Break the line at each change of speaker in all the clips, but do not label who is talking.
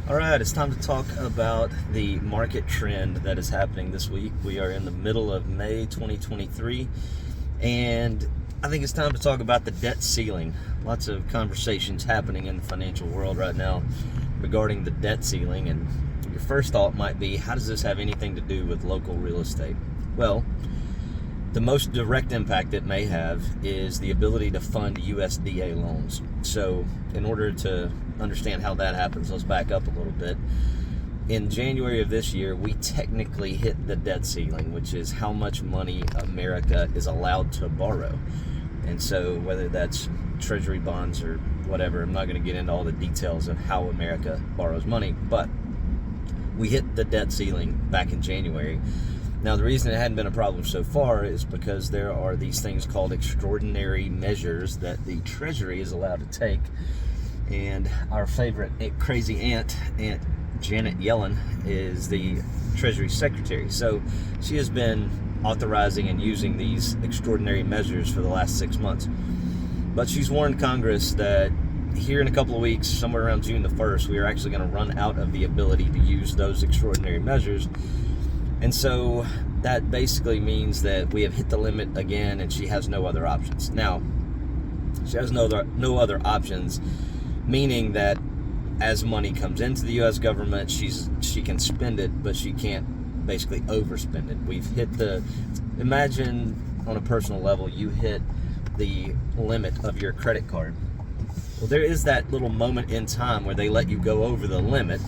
All right, it's time to talk about the market trend that is happening this week. We are in the middle of May 2023, and I think it's time to talk about the debt ceiling. Lots of conversations happening in the financial world right now regarding the debt ceiling, and your first thought might be, how does this have anything to do with local real estate? Well, the most direct impact it may have is the ability to fund USDA loans. So in order to understand how that happens, let's back up a little bit. In January of this year, we technically hit the debt ceiling, which is how much money America is allowed to borrow. And so whether that's Treasury bonds or whatever, I'm not going to get into all the details of how America borrows money, but we hit the debt ceiling back in January. Now, the reason it hadn't been a problem so far is because there are these things called extraordinary measures that the Treasury is allowed to take. And our favorite crazy Aunt Janet Yellen, is the Treasury Secretary. So she has been authorizing and using these extraordinary measures for the last 6 months. But she's warned Congress that here in a couple of weeks, somewhere around June the 1st, we are actually going to run out of the ability to use those extraordinary measures. And so that basically means that we have hit the limit again, and she has no other options. Now, she has no other options, meaning that as money comes into the U.S. government, she can spend it, but she can't basically overspend it. We've hit imagine on a personal level, you hit the limit of your credit card. Well, there is that little moment in time where they let you go over the limit,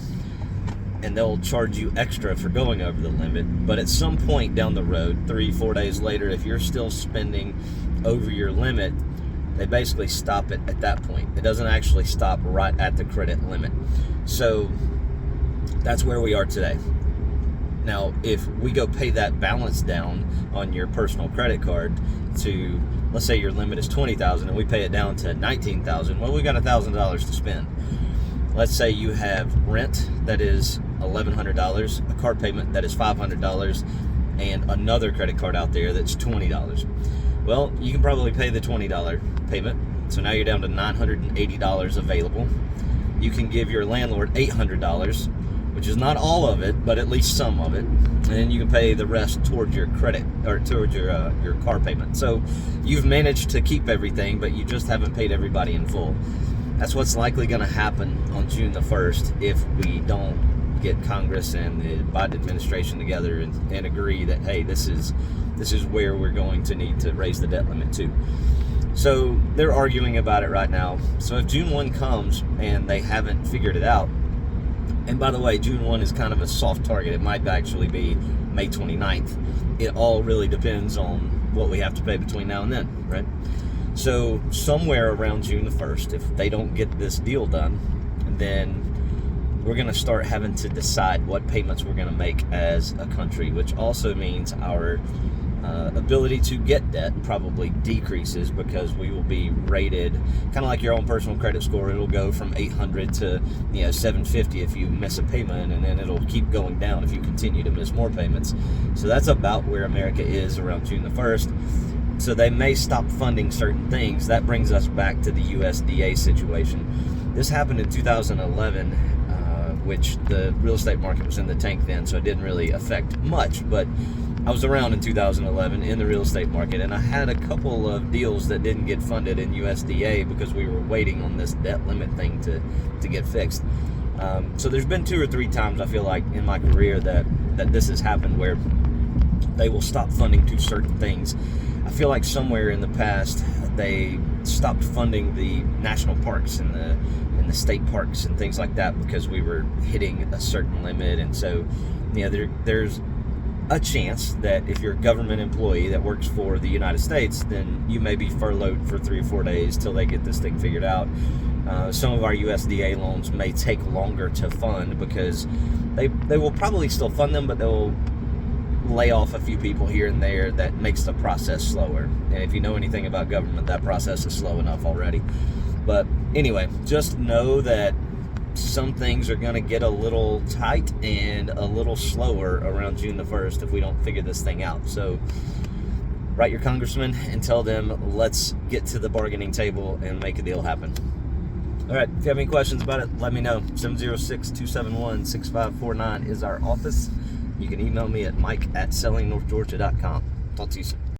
and they'll charge you extra for going over the limit. But at some point down the road, 3-4 days later, if you're still spending over your limit, they basically stop it at that point. It doesn't actually stop right at the credit limit. So that's where we are today. Now, if we go pay that balance down on your personal credit card to, let's say your limit is $20,000 and we pay it down to $19,000, well, we got $1,000 to spend. Let's say you have rent that is $1,100, a car payment that is $500, and another credit card out there that's $20. Well, you can probably pay the $20 payment, so now you're down to $980 available. You can give your landlord $800, which is not all of it, but at least some of it, and then you can pay the rest towards your credit, or towards your car payment. So you've managed to keep everything, but you just haven't paid everybody in full. That's what's likely going to happen on June the 1st if we don't get Congress and the Biden administration together and agree that, hey, this is where we're going to need to raise the debt limit to. So they're arguing about it right now. So if June 1 comes and they haven't figured it out, and by the way, June 1 is kind of a soft target. It might actually be May 29th. It all really depends on what we have to pay between now and then, right? So somewhere around June the 1st, if they don't get this deal done, then we're going to start having to decide what payments we're going to make as a country, which also means our ability to get debt probably decreases, because we will be rated kind of like your own personal credit score. It'll go from 800 to 750 if you miss a payment, and then it'll keep going down if you continue to miss more payments. So that's about where America is around June the 1st. So they may stop funding certain things. That brings us back to the USDA situation. This happened in 2011, which the real estate market was in the tank then, so it didn't really affect much. But I was around in 2011 in the real estate market, and I had a couple of deals that didn't get funded in USDA because we were waiting on this debt limit thing to get fixed. So there's been 2 or 3 times, I feel like, in my career that this has happened, where they will stop funding to certain things. I feel like somewhere in the past they stopped funding the national parks and the state parks and things like that because we were hitting a certain limit. And so there's a chance that if you're a government employee that works for the United States, then you may be furloughed for 3 or 4 days till they get this thing figured out. Some of our USDA loans may take longer to fund because they will probably still fund them, but they'll lay off a few people here and there. That makes the process slower. And if you know anything about government, that process is slow enough already. But anyway, just know that some things are going to get a little tight and a little slower around June the 1st if we don't figure this thing out. So write your congressman and tell them, let's get to the bargaining table and make a deal happen. All right, if you have any questions about it, let me know. 706-271-6549 is our office. You can email me at mike@sellingnorthgeorgia.com. Talk to you soon.